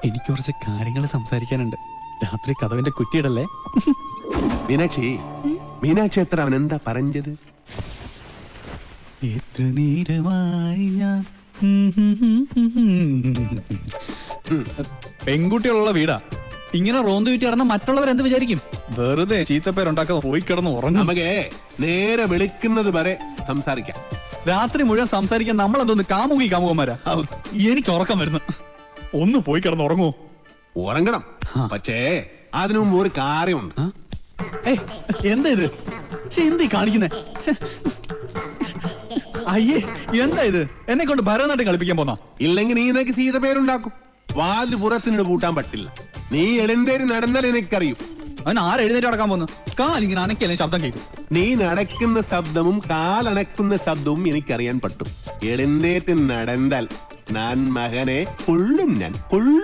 എനിക്ക് കുറച്ച് കാര്യങ്ങൾ സംസാരിക്കാനുണ്ട്. രാത്രി കഥവിന്റെ കുറ്റിയിടല്ലേ? മീനാക്ഷി, മീനാക്ഷി എത്ര അവൻ എന്താ പറഞ്ഞത്? എത്ര നേരമായി ഞാൻ പെൺകുട്ടികളുള്ള വീടാ. ഇങ്ങനെ റോന്ത് വിറ്റ് കിടന്ന മറ്റുള്ളവർ എന്ത് വിചാരിക്കും? വെറുതെ ചീത്തപ്പേരുണ്ടാക്കാതെ പോയി കിടന്ന് ഉറങ്ങും. നമുക്ക് നേരെ വിളിക്കുന്നത് വരെ സംസാരിക്കാം. രാത്രി മുഴുവൻ സംസാരിക്കാൻ നമ്മളെന്തോന്ന് കാമുകന്മാരാ? എനിക്ക് ഉറക്കം വരുന്നു. ഒന്ന് പോയി കിടന്ന് ഉറങ്ങുമോ? ഉറങ്ങണം, പക്ഷേ അതിനു മുമ്പ് ഒരു കാര്യമുണ്ട്. എന്താ ഇത്? എന്ത് കാണിക്കുന്നേ? അയ്യേ, എന്താ ഇത്? എന്നെ കൊണ്ട് ഭരതനാട്യം കളിപ്പിക്കാൻ പോന്നാ? ഇല്ലെങ്കിൽ നീ നിനക്ക് സീത പേരുണ്ടാക്കും. വാല് പുറത്തിനോട് പൂട്ടാൻ പറ്റില്ല. നീ എഴുന്നേരി നടന്നാൽ എനിക്കറിയും. അവൻ ആരെഴുന്നേറ്റ് നടക്കാൻ പോന്നു? കാലിങ്ങനെ അനക്കല്ലേ ശബ്ദം കേൾക്കും. നീ നടക്കുന്ന ശബ്ദവും കാലണക്കുന്ന ശബ്ദവും എനിക്കറിയാൻ പറ്റും. എഴുന്നേറ്റ് നടന്നാൽ ഞാൻ മകനെ കൊള്ളും. ഞാൻ കൊള്ളും.